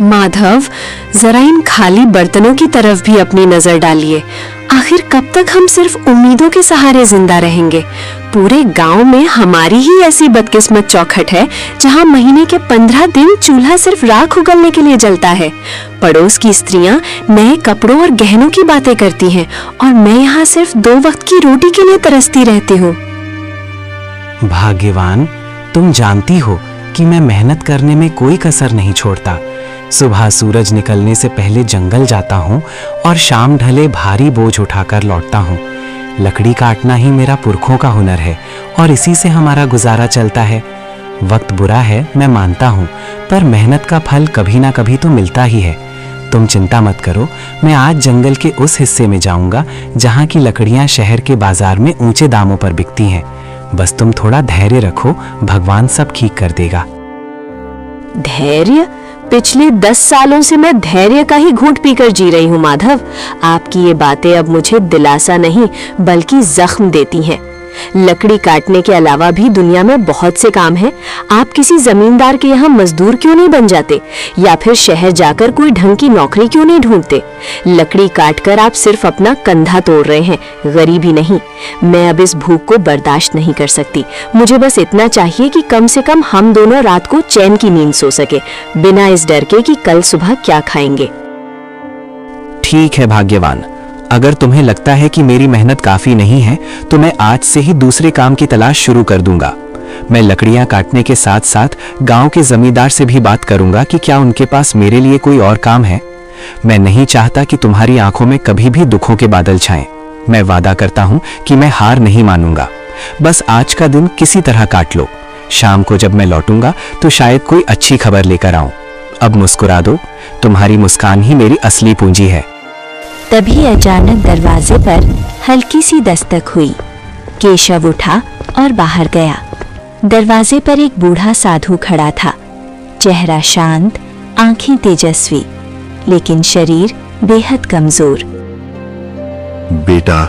माधव, जरा इन खाली बर्तनों की तरफ भी अपनी नजर डालिए। आखिर कब तक हम सिर्फ उम्मीदों के सहारे जिंदा रहेंगे? पूरे गांव में हमारी ही ऐसी बदकिस्मत चौखट है जहां महीने के 15 दिन चूल्हा सिर्फ राख उगलने के लिए जलता है। पड़ोस की स्त्रियां नए कपड़ों और गहनों की बातें करती हैं और मैं यहाँ सिर्फ 2 वक्त की रोटी के लिए तरसती रहती हूँ। भाग्यवान, तुम जानती हो कि मैं मेहनत करने में कोई कसर नहीं छोड़ता। सुबह सूरज निकलने से पहले जंगल जाता हूँ और शाम ढले भारी बोझ उठाकर लौटता हूँ। लकड़ी काटना ही मेरा पुरखों का हुनर है और इसी से हमारा गुजारा चलता है। वक्त बुरा है, मैं मानता हूँ, पर मेहनत का फल कभी ना कभी तो मिलता ही है। तुम चिंता मत करो, मैं आज जंगल के उस हिस्से में जाऊंगा जहाँ की लकड़ियाँ शहर के बाजार में ऊंचे दामों पर बिकती हैं। बस तुम थोड़ा धैर्य रखो, भगवान सब ठीक कर देगा। धैर्य? पिछले 10 सालों से मैं धैर्य का ही घूंट पीकर जी रही हूँ माधव। आपकी ये बातें अब मुझे दिलासा नहीं बल्कि जख्म देती हैं। लकड़ी काटने के अलावा भी दुनिया में बहुत से काम हैं। आप किसी जमींदार के यहाँ मजदूर क्यों नहीं बन जाते, या फिर शहर जाकर कोई ढंग की नौकरी क्यों नहीं ढूंढते? लकड़ी काटकर आप सिर्फ अपना कंधा तोड़ रहे हैं, गरीबी नहीं। मैं अब इस भूख को बर्दाश्त नहीं कर सकती। मुझे बस इतना चाहिए कि कम से कम हम दोनों रात को चैन की नींद सो सके, बिना इस डर के कि कल सुबह क्या खाएंगे। ठीक है भाग्यवान, अगर तुम्हें लगता है कि मेरी मेहनत काफी नहीं है तो मैं आज से ही दूसरे काम की तलाश शुरू कर दूंगा। मैं लकड़ियां काटने के साथ साथ गांव के जमींदार से भी बात करूंगा कि क्या उनके पास मेरे लिए कोई और काम है। मैं नहीं चाहता कि तुम्हारी आंखों में कभी भी दुखों के बादल छाएं। मैं वादा करता हूं कि मैं हार नहीं मानूंगा। बस आज का दिन किसी तरह काट लो। शाम को जब मैं लौटूंगा तो शायद कोई अच्छी खबर लेकर आऊं। अब मुस्कुरा दो, तुम्हारी मुस्कान ही मेरी असली पूंजी है। तभी अचानक दरवाजे पर हल्की सी दस्तक हुई। केशव उठा और बाहर गया। दरवाजे पर एक बूढ़ा साधु खड़ा था। चेहरा शांत, आंखें तेजस्वी, लेकिन शरीर बेहद कमजोर। बेटा,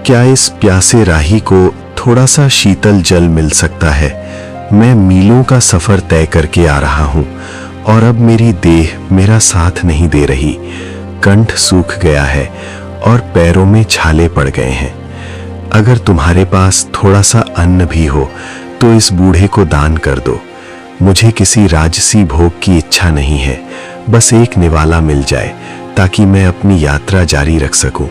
क्या इस प्यासे राही को थोड़ा सा शीतल जल मिल सकता है? मैं मीलों का सफर तय करके आ रहा हूं और अब मेरी देह मेरा साथ नहीं दे रही। कंठ सूख गया है और पैरों में छाले पड़ गए हैं। अगर तुम्हारे पास थोड़ा सा अन्न भी हो तो इस बूढ़े को दान कर दो। मुझे किसी राजसी भोग की इच्छा नहीं है, बस एक निवाला मिल जाए ताकि मैं अपनी यात्रा जारी रख सकूं।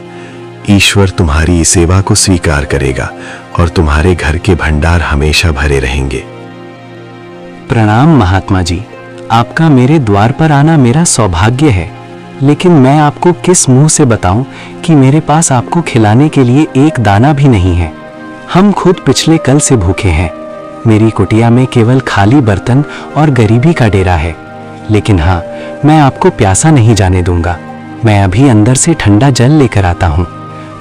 ईश्वर तुम्हारी सेवा को स्वीकार करेगा और तुम्हारे घर के भंडार हमेशा भरे रहेंगे। प्रणाम महात्मा जी, आपका मेरे द्वार पर आना मेरा सौभाग्य है, लेकिन मैं आपको किस मुंह से बताऊं कि मेरे पास आपको खिलाने के लिए एक दाना भी नहीं है। हम खुद पिछले कल से भूखे हैं। मेरी कुटिया में केवल खाली बर्तन और गरीबी का डेरा है। लेकिन हाँ, मैं आपको प्यासा नहीं जाने दूंगा। मैं अभी अंदर से ठंडा जल लेकर आता हूँ।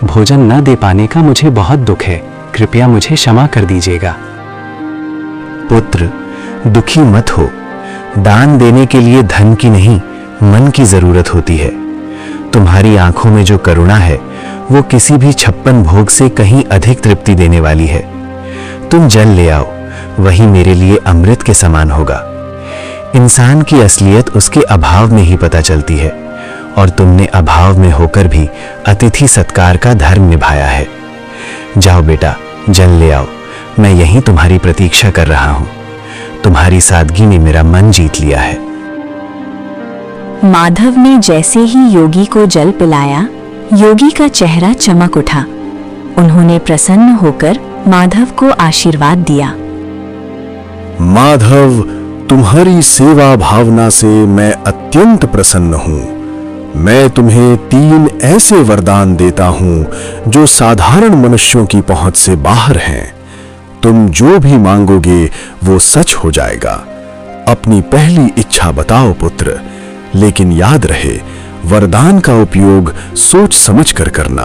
भोजन न दे पाने का मुझे बहुत दुख है, कृपया मुझे क्षमा कर दीजिएगा। पुत्र, दुखी मत हो। दान देने के लिए धन की नहीं, मन की जरूरत होती है। तुम्हारी आंखों में जो करुणा है वो किसी भी 56 भोग से कहीं अधिक तृप्ति देने वाली है। तुम जल ले आओ, वही मेरे लिए अमृत के समान होगा। इंसान की असलियत उसके अभाव में ही पता चलती है और तुमने अभाव में होकर भी अतिथि सत्कार का धर्म निभाया है। जाओ बेटा, जल ले आओ। मैं यहीं तुम्हारी प्रतीक्षा कर रहा हूं। तुम्हारी सादगी ने मेरा मन जीत लिया है। माधव ने जैसे ही योगी को जल पिलाया, योगी का चेहरा चमक उठा। उन्होंने प्रसन्न होकर माधव को आशीर्वाद दिया। माधव, तुम्हारी सेवा भावना से मैं अत्यंत प्रसन्न हूं। मैं तुम्हें 3 ऐसे वरदान देता हूं जो साधारण मनुष्यों की पहुंच से बाहर हैं। तुम जो भी मांगोगे वो सच हो जाएगा। अपनी पहली इच्छा बताओ पुत्र, लेकिन याद रहे वरदान का उपयोग सोच समझ कर करना।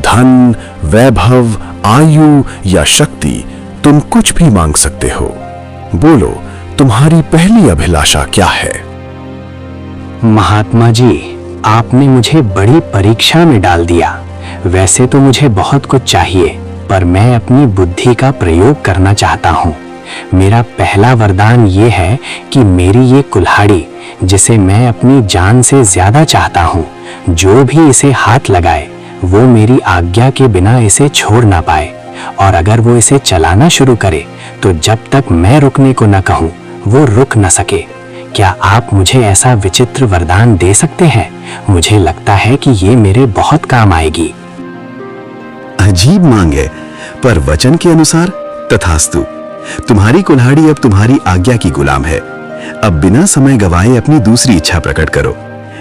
धन, वैभव, आयु या शक्ति, तुम कुछ भी मांग सकते हो। बोलो, तुम्हारी पहली अभिलाषा क्या है? महात्मा जी, आपने मुझे बड़ी परीक्षा में डाल दिया। वैसे तो मुझे बहुत कुछ चाहिए, पर मैं अपनी बुद्धि का प्रयोग करना चाहता हूँ। मेरा पहला वरदान ये है कि मेरी ये कुल्हाड़ी जिसे मैं अपनी जान से ज्यादा चाहता हूँ। जो भी इसे हाथ लगाए वो मेरी आज्ञा के बिना इसे छोड़ ना पाए, और अगर वो इसे चलाना शुरू करे तो जब तक मैं रुकने को न कहूँ वो रुक न सके। क्या आप मुझे ऐसा विचित्र वरदान दे सकते हैं? मुझे लगता है कि ये मेरे बहुत काम आएगी। अजीब मांग है, पर वचन के अनुसार तथास्तु। तुम्हारी कुल्हाड़ी अब तुम्हारी आज्ञा की गुलाम है। अब बिना समय गवाए अपनी दूसरी इच्छा प्रकट करो।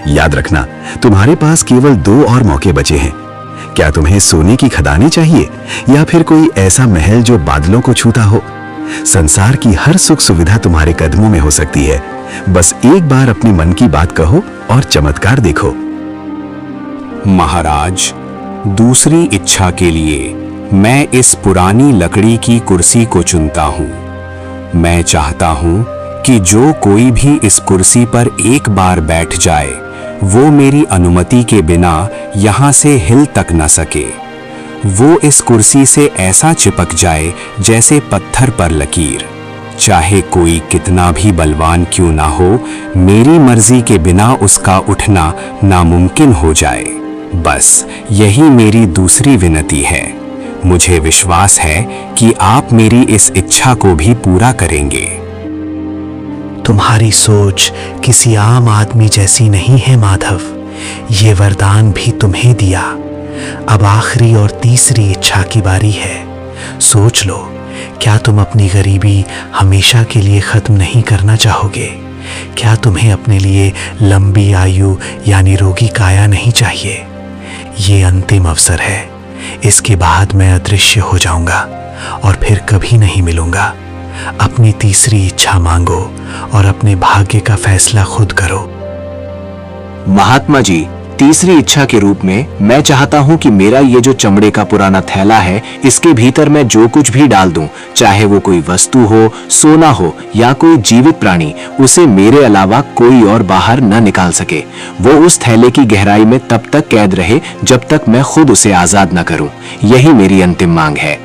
याद रखना, तुम्हारे पास केवल 2 और मौके बचे हैं। क्या तुम्हें सोने की खदानें चाहिए या फिर कोई ऐसा महल जो बादलों को छूता हो? संसार की हर सुख सुविधा तुम्हारे कदमों में हो सकती है। बस एक बार अपने मन की बात कहो और चमत्कार देखो। महाराज, दूसरी इच्छा के लिए मैं इस पुरानी लकड़ी की कुर्सी को चुनता हूँ। मैं चाहता हूँ कि जो कोई भी इस कुर्सी पर एक बार बैठ जाए वो मेरी अनुमति के बिना यहाँ से हिल तक न सके। वो इस कुर्सी से ऐसा चिपक जाए जैसे पत्थर पर लकीर। चाहे कोई कितना भी बलवान क्यों ना हो, मेरी मर्जी के बिना उसका उठना नामुमकिन हो जाए। बस यही मेरी दूसरी विनती है। मुझे विश्वास है कि आप मेरी इस इच्छा को भी पूरा करेंगे। तुम्हारी सोच किसी आम आदमी जैसी नहीं है माधव। ये वरदान भी तुम्हें दिया। अब आखिरी और तीसरी इच्छा की बारी है। सोच लो, क्या तुम अपनी गरीबी हमेशा के लिए खत्म नहीं करना चाहोगे? क्या तुम्हें अपने लिए लंबी आयु यानी रोगी काया नहीं चाहिए? ये अंतिम अवसर है। इसके बाद मैं अदृश्य हो जाऊंगा और फिर कभी नहीं मिलूंगा। अपनी तीसरी इच्छा मांगो और अपने भाग्य का फैसला खुद करो। महात्मा जी, तीसरी इच्छा के रूप में मैं चाहता हूँ कि मेरा ये जो चमड़े का पुराना थैला है, इसके भीतर मैं जो कुछ भी डाल दूं, चाहे वो कोई वस्तु हो, सोना हो या कोई जीवित प्राणी, उसे मेरे अलावा कोई और बाहर न निकाल सके। वो उस थैले की गहराई में तब तक कैद रहे जब तक मैं खुद उसे आजाद न करूं। यही मेरी अंतिम मांग है।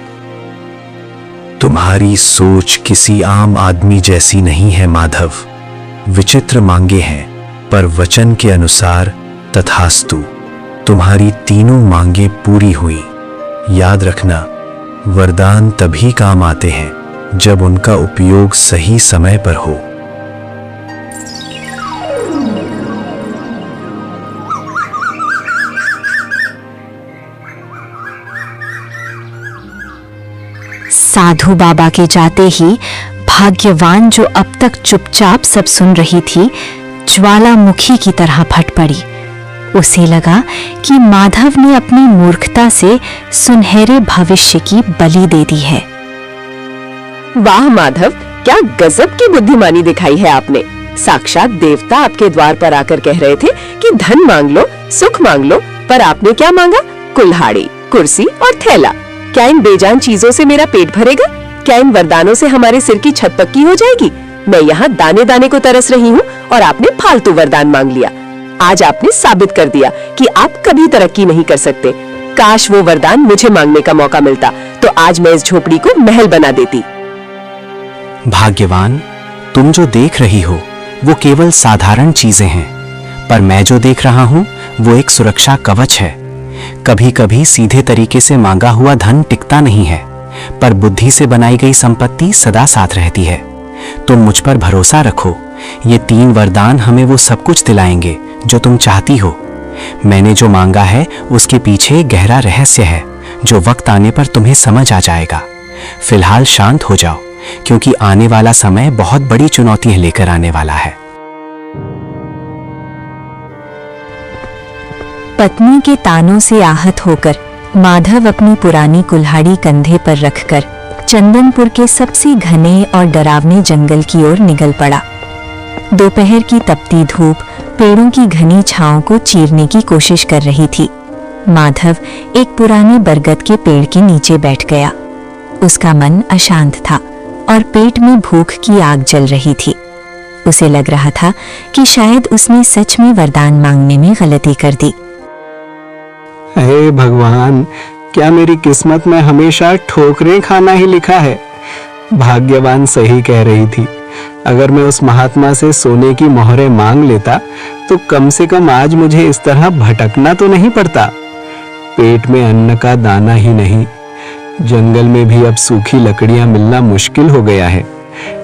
तुम्हारी सोच किसी आम आदमी जैसी नहीं है माधव। विचित्र मांगे हैं, पर वचन के अनुसार तथास्तु। तुम्हारी तीनों मांगे पूरी हुई। याद रखना, वरदान तभी काम आते हैं जब उनका उपयोग सही समय पर हो। साधु बाबा के जाते ही भाग्यवान, जो अब तक चुपचाप सब सुन रही थी, ज्वालामुखी की तरह फट पड़ी। उसे लगा कि माधव ने अपनी मूर्खता से सुनहरे भविष्य की बलि दे दी है। वाह माधव, क्या गजब की बुद्धिमानी दिखाई है आपने। साक्षात देवता आपके द्वार पर आकर कह रहे थे कि धन मांग लो, सुख मांग लो, पर आपने क्या मांगा? कुल्हाड़ी, कुर्सी और थैला। क्या इन बेजान चीजों से मेरा पेट भरेगा? क्या इन वरदानों से हमारे सिर की छत पक्की हो जाएगी? मैं यहाँ दाने दाने को तरस रही हूँ और आपने फालतू वरदान मांग लिया। आज आपने साबित कर दिया कि आप कभी तरक्की नहीं कर सकते। काश वो वरदान मुझे मांगने का मौका मिलता, तो आज मैं इस झोपड़ी को महल बना देती। भाग्यवान, तुम जो देख रही हो वो केवल साधारण चीजें हैं, पर मैं जो देख रहा हूँ वो एक सुरक्षा कवच है। कभी कभी सीधे तरीके से मांगा हुआ धन टिकता नहीं है, पर बुद्धि से बनाई गई संपत्ति सदा साथ रहती है। तुम मुझ पर भरोसा रखो। ये 3 वरदान हमें वो सब कुछ दिलाएंगे जो तुम चाहती हो। मैंने जो मांगा है उसके पीछे गहरा रहस्य है जो वक्त आने पर तुम्हें समझ आ जाएगा। फिलहाल शांत हो जाओ, क्योंकि आने वाला समय बहुत बड़ी चुनौतियां लेकर आने वाला है। पत्नी के तानों से आहत होकर माधव अपनी पुरानी कुल्हाड़ी कंधे पर रखकर चंदनपुर के सबसे घने और डरावने जंगल की ओर निकल पड़ा। दोपहर की तपती धूप पेड़ों की घनी छांव को चीरने की कोशिश कर रही थी। माधव एक पुराने बरगद के पेड़ के नीचे बैठ गया। उसका मन अशांत था और पेट में भूख की आग जल रही थी। उसे लग रहा था कि शायद उसने सच में वरदान मांगने में गलती कर दी। हे भगवान, क्या मेरी किस्मत में हमेशा ठोकरें खाना ही लिखा है? भाग्यवान सही कह रही थी। अगर मैं उस महात्मा से सोने की मोहरें मांग लेता तो कम से कम आज मुझे इस तरह भटकना तो नहीं पड़ता। पेट में अन्न का दाना ही नहीं, जंगल में भी अब सूखी लकड़ियां मिलना मुश्किल हो गया है।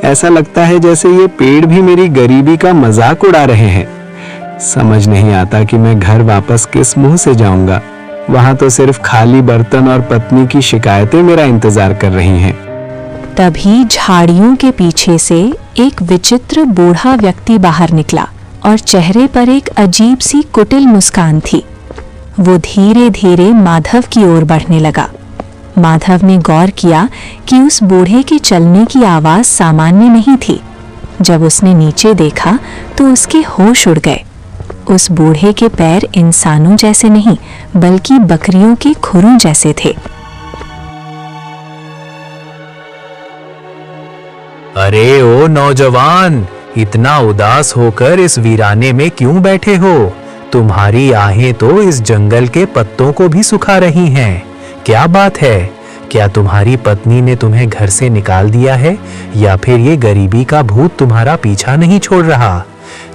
ऐसा लगता है जैसे ये पेड़ भी मेरी गरीबी का मजाक उड़ा रहे हैं। समझ नहीं आता कि मैं घर वापस किस मुंह से जाऊंगा। वहां तो सिर्फ खाली बर्तन और पत्नी की शिकायतें मेरा इंतजार कर रही हैं। तभी झाड़ियों के पीछे से एक विचित्र बूढ़ा व्यक्ति बाहर निकला और चेहरे पर एक अजीब सी कुटिल मुस्कान थी। वो धीरे धीरे माधव की ओर बढ़ने लगा। माधव ने गौर किया कि उस बूढ़े के चलने की आवाज सामान्य नहीं थी। जब उसने नीचे देखा तो उसके होश उड़ गए। उस बूढ़े के पैर इंसानों जैसे नहीं बल्कि बकरियों के खुरों जैसे थे। अरे ओ नौजवान, इतना उदास होकर इस वीराने में क्यों बैठे हो? तुम्हारी आहें तो इस जंगल के पत्तों को भी सुखा रही हैं। क्या बात है? क्या तुम्हारी पत्नी ने तुम्हें घर से निकाल दिया है या फिर ये गरीबी का भूत तुम्हारा पीछा नहीं छोड़ रहा?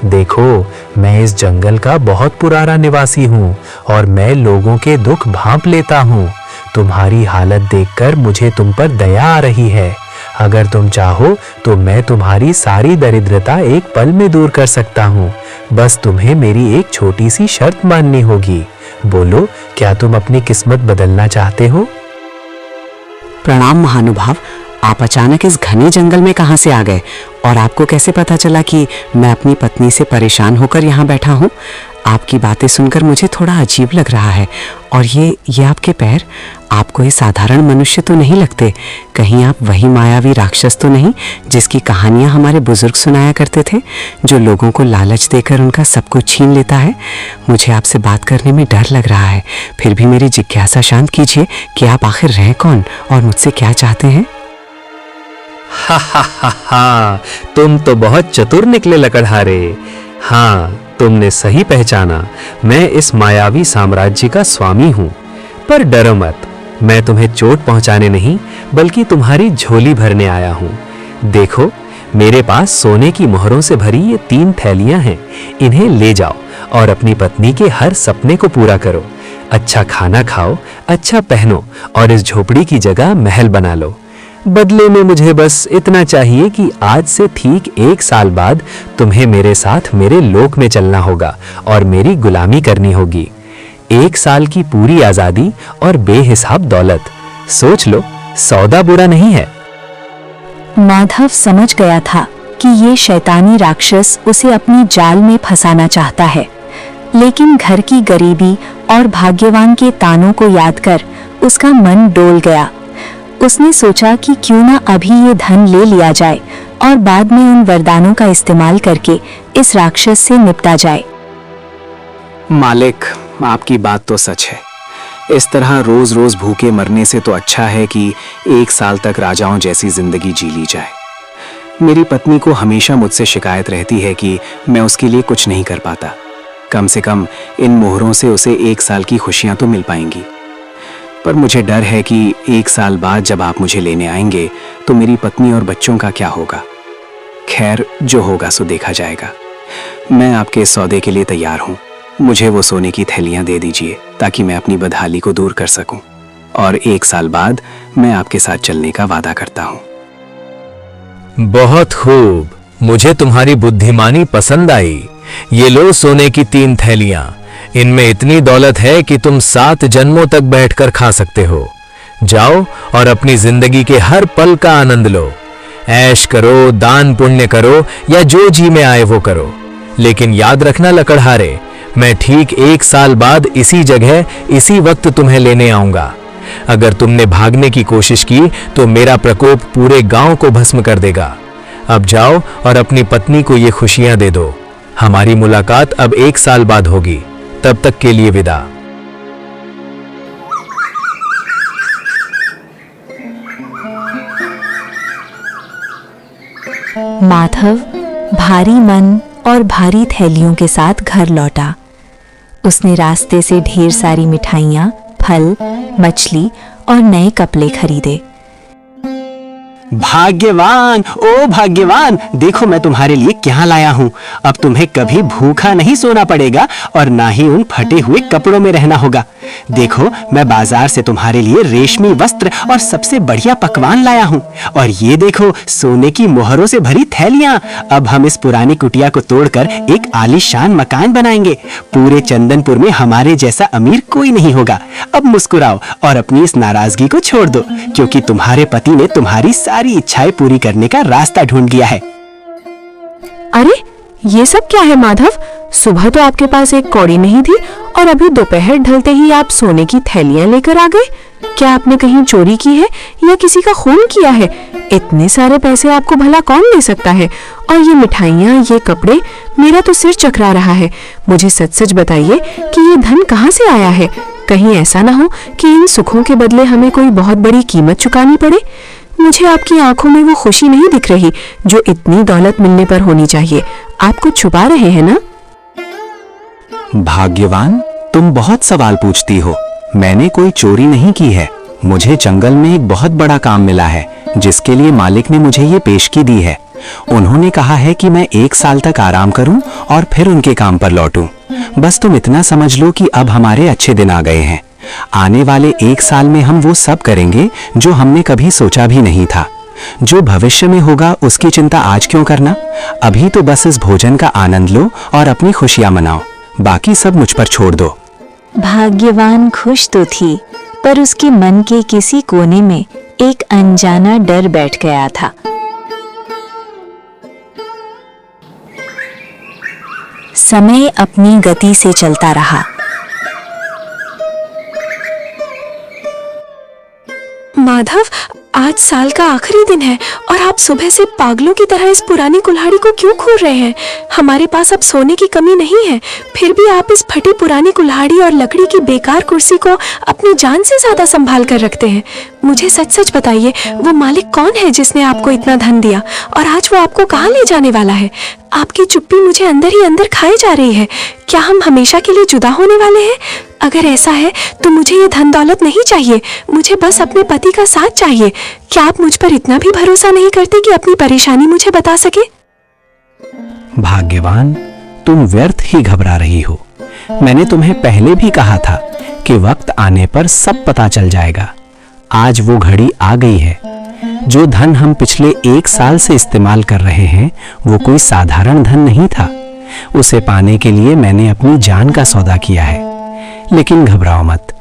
देखो, मैं इस जंगल का बहुत पुराना निवासी हूँ और मैं लोगों के दुख भांप लेता हूँ। तुम्हारी हालत देखकर मुझे तुम पर दया आ रही है। अगर तुम चाहो तो मैं तुम्हारी सारी दरिद्रता एक पल में दूर कर सकता हूँ। बस तुम्हें मेरी एक छोटी सी शर्त माननी होगी। बोलो, क्या तुम अपनी किस्मत बदलना चाहते हो? प्रणाम महानुभाव, आप अचानक इस घने जंगल में कहां से आ गए और आपको कैसे पता चला कि मैं अपनी पत्नी से परेशान होकर यहाँ बैठा हूँ? आपकी बातें सुनकर मुझे थोड़ा अजीब लग रहा है। और ये आपके पैर, आप कोई साधारण मनुष्य तो नहीं लगते। कहीं आप वही मायावी राक्षस तो नहीं जिसकी कहानियां हमारे बुजुर्ग सुनाया करते थे, जो लोगों को लालच देकर उनका सब कुछ छीन लेता है? मुझे आपसे बात करने में डर लग रहा है, फिर भी मेरी जिज्ञासा शांत कीजिए कि आप आखिर हैं कौन और मुझसे क्या चाहते हैं? हा हा हा हा, तुम तो बहुत चतुर निकले लकड़हारे। हाँ, तुमने सही पहचाना। मैं इस मायावी साम्राज्य का स्वामी हूँ। पर डरो मत, मैं तुम्हें चोट पहुंचाने नहीं बल्कि तुम्हारी झोली भरने आया हूँ। देखो, मेरे पास सोने की मोहरों से भरी ये 3 थैलियां हैं। इन्हें ले जाओ और अपनी पत्नी के हर सपने को पूरा करो। अच्छा खाना खाओ, अच्छा पहनो और इस झोपड़ी की जगह महल बना लो। बदले में मुझे बस इतना चाहिए कि आज से ठीक 1 साल बाद तुम्हें मेरे साथ मेरे लोक में चलना होगा और मेरी गुलामी करनी होगी। 1 साल की पूरी आजादी और बेहिसाब दौलत। सोच लो, सौदा बुरा नहीं है। माधव समझ गया था कि ये शैतानी राक्षस उसे अपनी जाल में फंसाना चाहता है, लेकिन घर की गरीबी और भाग्यवान के तानों को याद कर उसका मन डोल गया। उसने सोचा कि क्यों ना अभी ये धन ले लिया जाए और बाद में उन वरदानों का इस्तेमाल करके इस राक्षस से निपटा जाए। मालिक, आपकी बात तो सच है। इस तरह रोज रोज भूखे मरने से तो अच्छा है कि 1 साल तक राजाओं जैसी जिंदगी जी ली जाए। मेरी पत्नी को हमेशा मुझसे शिकायत रहती है कि मैं उसके लिए कुछ नहीं कर पाता। कम से कम इन मोहरों से उसे 1 साल की खुशियां तो मिल पाएंगी। पर मुझे डर है कि 1 साल बाद जब आप मुझे लेने आएंगे तो मेरी पत्नी और बच्चों का क्या होगा। खैर, जो होगा सो देखा जाएगा। मैं आपके इस सौदे के लिए तैयार हूँ। मुझे वो सोने की थैलियां दे दीजिए ताकि मैं अपनी बदहाली को दूर कर सकूं, और 1 साल बाद मैं आपके साथ चलने का वादा करता हूँ। बहुत खूब, मुझे तुम्हारी बुद्धिमानी पसंद आई। ये लो सोने की 3 थैलियां। इनमें इतनी दौलत है कि तुम 7 जन्मों तक बैठकर खा सकते हो। जाओ और अपनी जिंदगी के हर पल का आनंद लो। ऐश करो, दान पुण्य करो या जो जी में आए वो करो। लेकिन याद रखना लकड़हारे, मैं ठीक 1 साल बाद इसी जगह इसी वक्त तुम्हें लेने आऊंगा। अगर तुमने भागने की कोशिश की तो मेरा प्रकोप पूरे गांव को भस्म कर देगा। अब जाओ और अपनी पत्नी को ये खुशियां दे दो। हमारी मुलाकात अब 1 साल बाद होगी। तब तक के लिए विदा। माधव भारी मन और भारी थैलियों के साथ घर लौटा। उसने रास्ते से ढेर सारी मिठाइयाँ, फल, मछली और नए कपड़े खरीदे। भाग्यवान, ओ भाग्यवान, देखो मैं तुम्हारे लिए क्या लाया हूँ। अब तुम्हें कभी भूखा नहीं सोना पड़ेगा और ना ही उन फटे हुए कपड़ों में रहना होगा। देखो मैं बाजार से तुम्हारे लिए रेशमी वस्त्र और सबसे बढ़िया पकवान लाया हूँ। और ये देखो सोने की मोहरों से भरी थैलियाँ। अब हम इस पुरानी कुटिया को तोड़कर एक आलीशान मकान बनाएंगे। पूरे चंदनपुर में हमारे जैसा अमीर कोई नहीं होगा। अब मुस्कुराओ और अपनी इस नाराजगी को छोड़ दो, क्योंकि तुम्हारे पति ने तुम्हारी सारी इच्छाएं पूरी करने का रास्ता ढूंढ लिया है। अरे ये सब क्या है माधव? सुबह तो आपके पास एक कौड़ी नहीं थी और अभी दोपहर ढलते ही आप सोने की थैलियां लेकर आ गए। क्या आपने कहीं चोरी की है या किसी का खून किया है? इतने सारे पैसे आपको भला कौन दे सकता है? और ये मिठाइयाँ, ये कपड़े, मेरा तो सिर चकरा रहा है। मुझे सच सच बताइए कि ये धन कहाँ से आया है? कहीं ऐसा ना हो कि इन सुखों के बदले हमें कोई बहुत बड़ी कीमत चुकानी पड़े। मुझे आपकी आंखों में वो खुशी नहीं दिख रही जो इतनी दौलत मिलने पर होनी चाहिए। आप कुछ छुपा रहे हैं ना? भाग्यवान, तुम बहुत सवाल पूछती हो। मैंने कोई चोरी नहीं की है। मुझे जंगल में एक बहुत बड़ा काम मिला है जिसके लिए मालिक ने मुझे ये पेशगी दी है। उन्होंने कहा है कि मैं 1 साल तक आराम करूं और फिर उनके काम पर लौटूं। बस तुम इतना समझ लो कि अब हमारे अच्छे दिन आ गए हैं। आने वाले 1 साल में हम वो सब करेंगे जो हमने कभी सोचा भी नहीं था। जो भविष्य में होगा उसकी चिंता आज क्यों करना? अभी तो बस इस भोजन का आनंद लो और अपनी खुशियां मनाओ। बाकी सब मुझ पर छोड़ दो। भाग्यवान खुश तो थी, पर उसके मन के किसी कोने में एक अनजाना डर बैठ गया था। समय अपनी गति से चलता रहा। माधव, आज साल का आखिरी दिन है और आप सुबह से पागलों की तरह इस पुरानी कुल्हाड़ी को क्यों घूर रहे हैं? हमारे पास अब सोने की कमी नहीं है, फिर भी आप इस फटी पुरानी कुल्हाड़ी और लकड़ी की बेकार कुर्सी को अपनी जान से ज्यादा संभाल कर रखते हैं। मुझे सच सच बताइए, वो मालिक कौन है जिसने आपको इतना धन दिया और आज वो आपको कहाँ ले जाने वाला है? आपकी चुप्पी मुझे अंदर ही अंदर खाई जा रही है। क्या हम हमेशा के लिए जुदा होने वाले हैं? अगर ऐसा है तो मुझे ये धन दौलत नहीं चाहिए। मुझे बस अपने पति का साथ चाहिए। क्या आप मुझ पर इतना भी भरोसा नहीं करते कि अपनी परेशानी मुझे बता सके? भाग्यवान, तुम व्यर्थ ही घबरा रही हो। मैंने तुम्हें पहले भी कहा था कि वक्त आने पर सब पता चल जाएगा। आज वो घड़ी आ गई है। जो धन हम पिछले 1 साल से इस्तेमाल कर रहे हैं वो कोई साधारण धन नहीं था। उसे पाने के लिए मैंने अपनी जान का सौदा किया है। लेकिन घबराओ मत,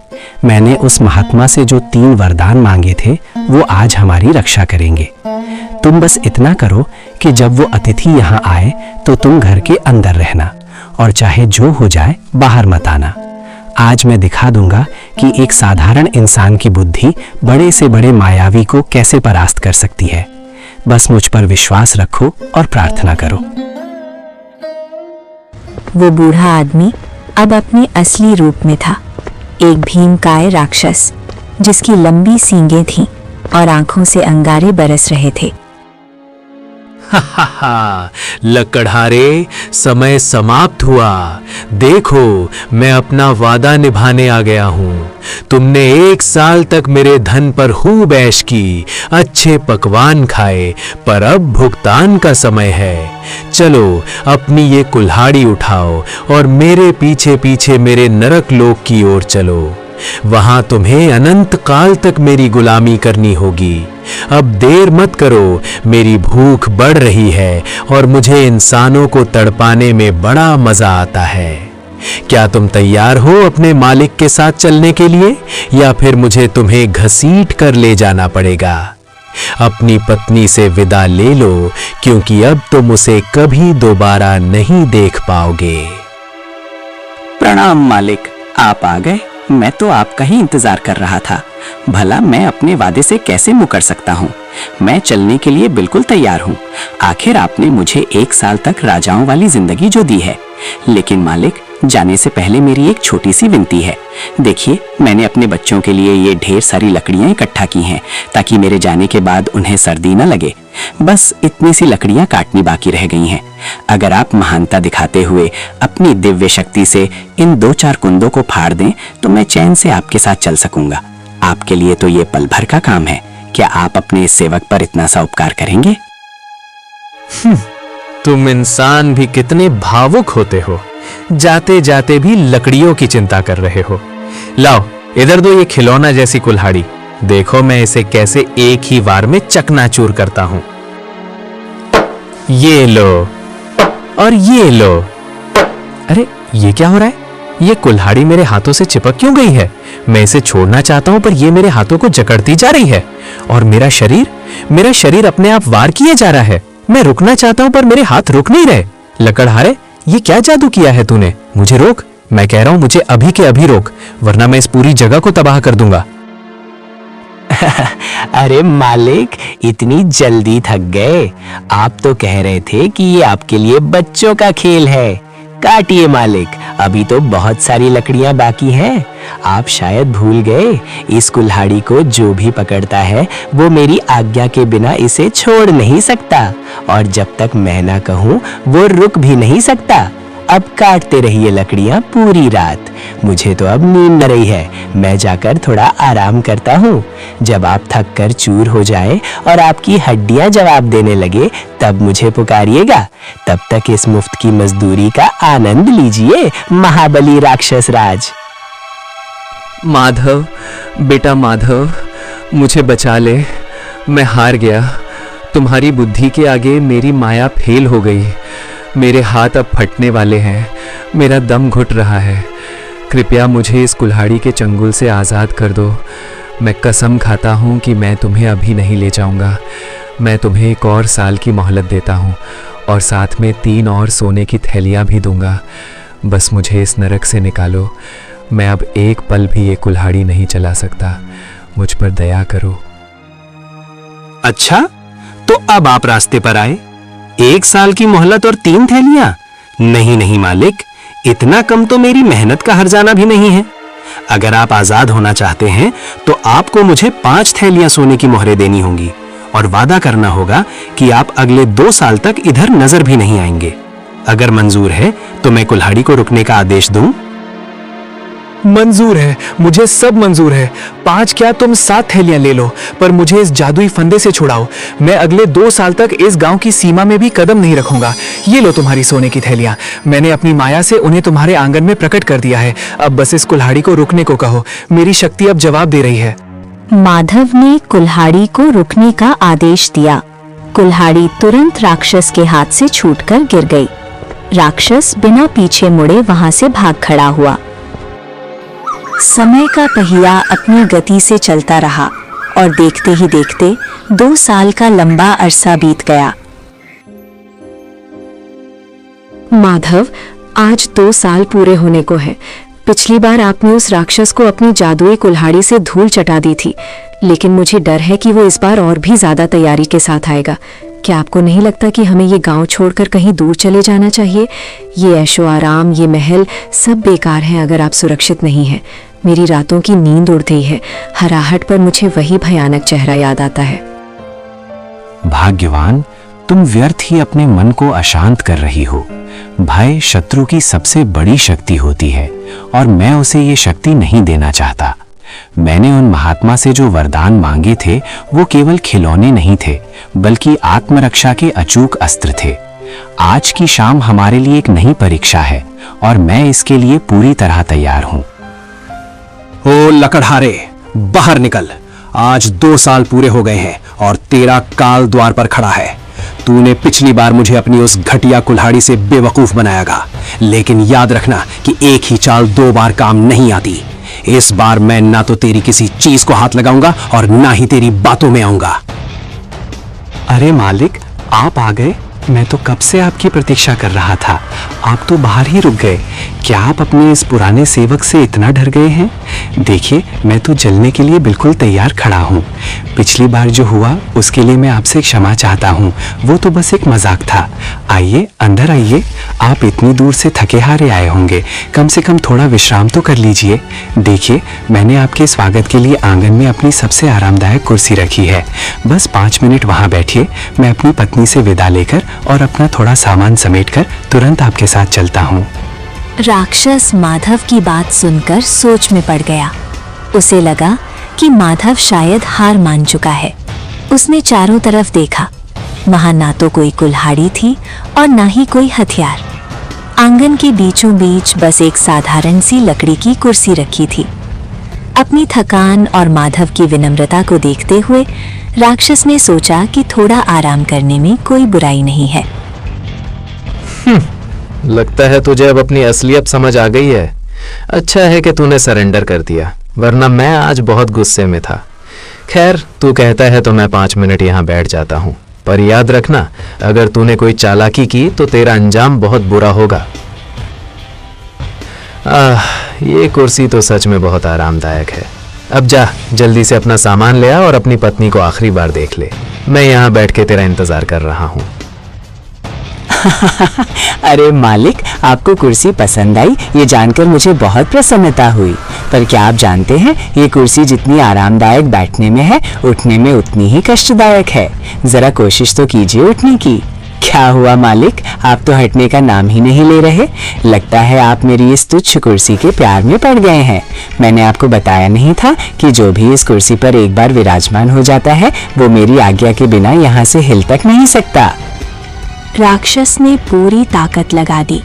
मैंने उस महात्मा से जो 3 वरदान मांगे थे वो आज हमारी रक्षा करेंगे। तुम बस इतना करो कि जब वो अतिथि यहाँ आए तो तुम घर के अंदर रहना और चाहे जो हो जाए बाहर मत आना। आज मैं दिखा दूंगा कि एक साधारण इंसान की बुद्धि बड़े से बड़े मायावी को कैसे परास्त कर सकती है। बस मुझ पर विश्वास रखो और प्रार्थना करो। वो बूढ़ा आदमी अब अपने असली रूप में था, एक भीमकाय राक्षस जिसकी लंबी सींगें थीं और आंखों से अंगारे बरस रहे थे। लकड़हारे, समय समाप्त हुआ। देखो, मैं अपना वादा निभाने आ गया हूँ। तुमने 1 साल तक मेरे धन पर खूब ऐश की, अच्छे पकवान खाए, पर अब भुगतान का समय है। चलो अपनी ये कुल्हाड़ी उठाओ और मेरे पीछे पीछे मेरे नरक लोक की ओर चलो। वहां तुम्हें अनंत काल तक मेरी गुलामी करनी होगी। अब देर मत करो, मेरी भूख बढ़ रही है और मुझे इंसानों को तड़पाने में बड़ा मजा आता है। क्या तुम तैयार हो अपने मालिक के साथ चलने के लिए, या फिर मुझे तुम्हें घसीट कर ले जाना पड़ेगा? अपनी पत्नी से विदा ले लो, क्योंकि अब तुम उसे कभी दोबारा नहीं देख पाओगे। प्रणाम मालिक, आप आ गए। मैं तो आपका ही इंतजार कर रहा था। भला मैं अपने वादे से कैसे मुकर सकता हूँ? मैं चलने के लिए बिल्कुल तैयार हूँ। आखिर आपने मुझे 1 साल तक राजाओं वाली जिंदगी जो दी है। लेकिन मालिक, जाने से पहले मेरी एक छोटी सी विनती है। देखिए, मैंने अपने बच्चों के लिए ये ढेर सारी लकड़ियां इकट्ठा की हैं ताकि मेरे जाने के बाद उन्हें सर्दी न लगे। बस इतनी सी लकड़ियां काटनी बाकी रह गई हैं। अगर आप महानता दिखाते हुए अपनी दिव्य शक्ति से इन 2-4 कुंदों को फाड़ दें तो मैं चैन से आपके साथ चल सकूंगा। आपके लिए तो ये पल भर का काम है, क्या आप अपने इस सेवक पर इतना सा उपकार करेंगे? तुम इंसान भी कितने भावुक होते हो, जाते जाते भी लकड़ियों की चिंता कर रहे हो। लाओ इधर दो ये खिलौना जैसी कुल्हाड़ी, देखो मैं इसे कैसे एक ही वार में चकनाचूर करता हूं। ये लो और ये लो। अरे ये क्या हो रहा है? ये कुल्हाड़ी मेरे हाथों से चिपक क्यों गई है? मैं इसे छोड़ना चाहता हूं पर ये मेरे हाथों को जकड़ती जा रही है। और मेरा शरीर अपने आप वार किए जा रहा है। मैं रुकना चाहता हूं पर मेरे हाथ रुक नहीं रहे। लकड़हारे, ये क्या जादू किया है तूने? मुझे रोक, मैं कह रहा हूं मुझे अभी के अभी रोक, वरना मैं इस पूरी जगह को तबाह कर दूंगा। अरे मालिक, इतनी जल्दी थक गए? आप तो कह रहे थे कि ये आपके लिए बच्चों का खेल है। काटिए मालिक, अभी तो बहुत सारी लकड़ियां बाकी हैं। आप शायद भूल गए, इस कुल्हाड़ी को जो भी पकड़ता है वो मेरी आज्ञा के बिना इसे छोड़ नहीं सकता, और जब तक मैं ना कहूँ वो रुक भी नहीं सकता। अब काटते रहिए लकड़ियां पूरी रात। मुझे तो अब नींद न रही है, मैं जाकर थोड़ा आराम करता हूँ। जब आप थक कर चूर हो जाए और आपकी हड्डियां जवाब देने लगे तब मुझे पुकारिएगा। तब तक इस मुफ्त की मजदूरी का आनंद लीजिए, महाबली राक्षस राज। माधव, बेटा माधव, मुझे बचा ले, मैं हार गया। तुम्हारी बुद्धि के आगे मेरी माया फेल हो गई। मेरे हाथ अब फटने वाले हैं, मेरा दम घुट रहा है। कृपया मुझे इस कुल्हाड़ी के चंगुल से आज़ाद कर दो। मैं कसम खाता हूँ कि मैं तुम्हें अभी नहीं ले जाऊँगा। मैं तुम्हें 1 और साल की मोहलत देता हूँ और साथ में 3 और सोने की थैलियाँ भी दूंगा। बस मुझे इस नरक से निकालो। मैं अब एक पल भी ये कुल्हाड़ी नहीं चला सकता। मुझ पर दया करो। अच्छा, तो अब आप रास्ते पर आए। 1 साल की मोहलत और 3 थैलियां? नहीं नहीं मालिक, इतना कम तो मेरी मेहनत का हर्जाना भी नहीं है। अगर आप आजाद होना चाहते हैं तो आपको मुझे 5 थैलियां सोने की मोहरें देनी होंगी और वादा करना होगा कि आप अगले 2 साल तक इधर नजर भी नहीं आएंगे। अगर मंजूर है तो मैं कुल्हाड़ी को रुकने का आदेश दूं। मंजूर है, मुझे सब मंजूर है। 5 क्या तुम 7 थैलियां ले लो, पर मुझे इस जादुई फंदे से छुड़ाओ। मैं अगले 2 साल तक इस गांव की सीमा में भी कदम नहीं रखूंगा। ये लो तुम्हारी सोने की थैलियां। मैंने अपनी माया से उन्हें तुम्हारे आंगन में प्रकट कर दिया है। अब बस इस कुल्हाड़ी को रुकने को कहो, मेरी शक्ति अब जवाब दे रही है। माधव ने कुल्हाड़ी को रुकने का आदेश दिया। कुल्हाड़ी तुरंत राक्षस के हाथ से छूटकर गिर गई। राक्षस बिना पीछे मुड़े वहां से भाग खड़ा हुआ। समय का पहिया अपनी गति से चलता रहा और देखते ही देखते 2 साल का लंबा अरसा बीत गया। माधव, आज 2 साल पूरे होने को है। पिछली बार आपने उस राक्षस को अपनी जादुई कुल्हाड़ी से धूल चटा दी थी, लेकिन मुझे डर है कि वो इस बार और भी ज्यादा तैयारी के साथ आएगा। क्या आपको नहीं लगता कि हमें ये गांव छोड़कर कहीं दूर चले जाना चाहिए? ये ऐशो आराम, ये महल सब बेकार हैं अगर आप सुरक्षित नहीं हैं। मेरी रातों की नींद उड़ गई है। हराहट पर मुझे वही भयानक चेहरा याद आता है। भाग्यवान, तुम व्यर्थ ही अपने मन को अशांत कर रही हो। भय शत्रु की सबसे बड़ी शक्ति होती है और मैं उसे ये शक्ति नहीं देना चाहता। मैंने उन महात्मा से जो वरदान मांगे थे वो केवल खिलौने नहीं थे, बल्कि आत्मरक्षा के अचूक अस्त्र थे। आज की शाम हमारे लिए एक नई परीक्षा है और मैं इसके लिए पूरी तरह तैयार हूं। ओ लकड़हारे, बाहर निकल। आज 2 साल पूरे हो गए हैं और तेरा काल द्वार पर खड़ा है। तूने पिछली बार मुझे अपनी उस घटिया कुल्हाड़ी से बेवकूफ बनायागा, लेकिन याद रखना कि एक ही चाल 2 बार काम नहीं आती। इस बार मैं ना तो तेरी किसी चीज को हाथ लगाऊंगा और ना ही तेरी बातों में आऊंगा। अरे मालिक, आप आ गए। मैं तो कब से आपकी प्रतीक्षा कर रहा था। आप तो बाहर ही रुक गए। क्या आप अपने इस पुराने सेवक से इतना डर गए हैं? देखिए, मैं तो जलने के लिए बिल्कुल तैयार खड़ा हूँ। पिछली बार जो हुआ उसके लिए मैं आपसे क्षमा चाहता हूँ। वो तो बस एक मजाक था। आइए, अंदर आइए। आप इतनी दूर से थके हारे आए होंगे, कम से कम थोड़ा विश्राम तो कर लीजिए। देखिए, मैंने आपके स्वागत के लिए आंगन में अपनी सबसे आरामदायक कुर्सी रखी है। बस 5 मिनट वहाँ बैठिए। मैं अपनी पत्नी से विदा लेकर और अपना थोड़ा सामान समेटकर तुरंत आपके साथ चलता हूँ। राक्षस माधव की बात सुनकर सोच में पड़ गया। उसे लगा कि माधव शायद हार मान चुका है। उसने चारों तरफ देखा। वहां ना तो कोई कुल्हाड़ी थी और ना ही कोई हथियार। आंगन के बीचों बीच बस एक साधारण सी लकड़ी की कुर्सी रखी थी। अपनी थकान और माधव की विनम्रता को देखते हुए राक्षस ने सोचा कि थोड़ा आराम करने में कोई बुराई नहीं है। लगता है तुझे अब अपनी असलियत समझ आ गई है। अच्छा है कि तूने सरेंडर कर दिया, वरना मैं आज बहुत गुस्से में था। खैर, तू कहता है तो मैं 5 मिनट यहाँ बैठ जाता हूँ, पर याद रखना, अगर तूने कोई चालाकी की तो तेरा अंजाम बहुत बुरा होगा। ये कुर्सी तो सच में बहुत आरामदायक है। अब जा, जल्दी से अपना सामान ले आ और अपनी पत्नी को आखिरी बार देख ले। मैं यहाँ बैठ के तेरा इंतजार कर रहा हूँ। अरे मालिक, आपको कुर्सी पसंद आई ये जानकर मुझे बहुत प्रसन्नता हुई। पर क्या आप जानते हैं, ये कुर्सी जितनी आरामदायक बैठने में है, उठने में उतनी ही कष्टदायक है। जरा कोशिश तो कीजिए उठने की। क्या हुआ मालिक, आप तो हटने का नाम ही नहीं ले रहे। लगता है आप मेरी इस तुच्छ कुर्सी के प्यार में पड़ गए हैं। मैंने आपको बताया नहीं था कि जो भी इस कुर्सी पर एक बार विराजमान हो जाता है, वो मेरी आज्ञा के बिना यहाँ से हिल तक नहीं सकता। राक्षस ने पूरी ताकत लगा दी।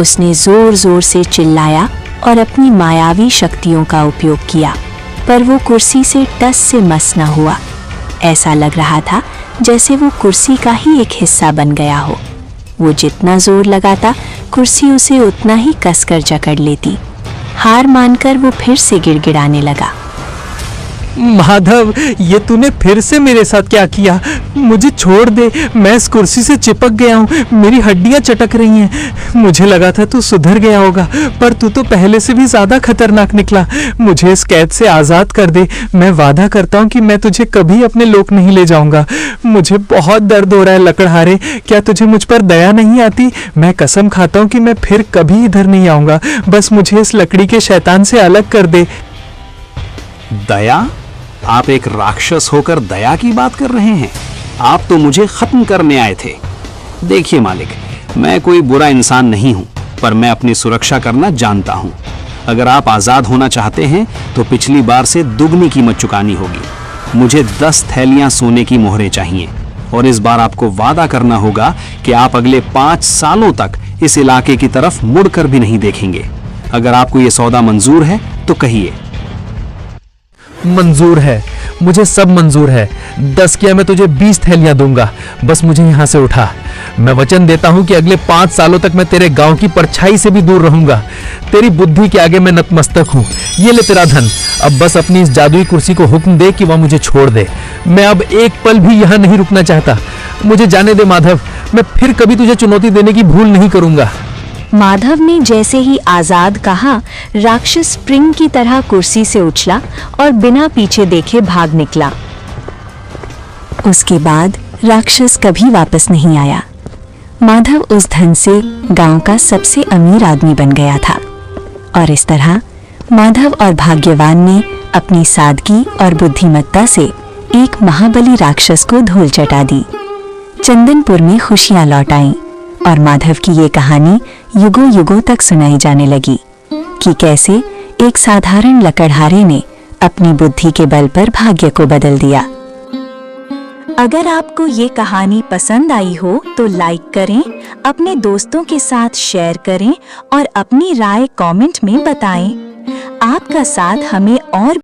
उसने जोर जोर से चिल्लाया और अपनी मायावी शक्तियों का उपयोग किया, पर वो कुर्सी से टस से मस न हुआ। ऐसा लग रहा था जैसे वो कुर्सी का ही एक हिस्सा बन गया हो। वो जितना जोर लगाता, कुर्सी उसे उतना ही कसकर जकड़ लेती। हार मानकर वो फिर से गिड़गिड़ाने लगा। माधव, ये तूने फिर से मेरे साथ क्या किया? मुझे छोड़ दे, मैं इस कुर्सी से चिपक गया हूँ, मेरी हड्डियाँ चटक रही हैं। मुझे लगा था तू सुधर गया होगा, पर तू तो पहले से भी ज्यादा खतरनाक निकला। मुझे इस कैद से आजाद कर दे। मैं वादा करता हूँ कि मैं तुझे कभी अपने लोक नहीं ले जाऊंगा। मुझे बहुत दर्द हो रहा है लकड़हारे, क्या तुझे मुझ पर दया नहीं आती? मैं कसम खाता हूँ कि मैं फिर कभी इधर नहीं आऊंगा। बस मुझे इस लकड़ी के शैतान से अलग कर दे। दया? आप एक राक्षस होकर दया की बात कर रहे हैं? आप तो मुझे खत्म करने आए थे। देखिए मालिक, मैं कोई बुरा इंसान नहीं हूं, पर मैं अपनी सुरक्षा करना जानता हूं। अगर आप आजाद होना चाहते हैं तो पिछली बार से दुगनी कीमत चुकानी होगी। मुझे 10 थैलियां सोने की मोहरें चाहिए, और इस बार आपको वादा करना होगा कि आप अगले 5 सालों तक इस इलाके की तरफ मुड़कर भी नहीं देखेंगे। अगर आपको ये सौदा मंजूर है तो कहिए। मंजूर है, मुझे सब मंजूर है। 10 क्या, मैं तुझे 20 थैलियां दूंगा। बस मुझे यहाँ से उठा। मैं वचन देता हूँ कि अगले 5 सालों तक मैं तेरे गांव की परछाई से भी दूर रहूंगा। तेरी बुद्धि के आगे मैं नतमस्तक हूँ। ये ले तेरा धन। अब बस अपनी इस जादुई कुर्सी को हुक्म दे कि वह मुझे छोड़ दे। मैं अब एक पल भी यहाँ नहीं रुकना चाहता। मुझे जाने दे माधव, मैं फिर कभी तुझे चुनौती देने की भूल नहीं करूंगा। माधव ने जैसे ही आजाद कहा, राक्षस स्प्रिंग की तरह कुर्सी से उछला और बिना पीछे देखे भाग निकला। उसके बाद राक्षस कभी वापस नहीं आया। माधव उस धन से गांव का सबसे अमीर आदमी बन गया था। और इस तरह माधव और भाग्यवान ने अपनी सादगी और बुद्धिमत्ता से एक महाबली राक्षस को धूल चटा दी। चंदनपुर में खुशियां लौट आईं और माधव की ये कहानी युगों युगों तक सुनाई जाने लगी कि कैसे एक साधारण लकड़हारे ने अपनी बुद्धि के बल पर भाग्य को बदल दिया। अगर आपको ये कहानी पसंद आई हो तो लाइक करें, अपने दोस्तों के साथ शेयर करें और अपनी राय कमेंट में बताएं। आपका साथ हमें और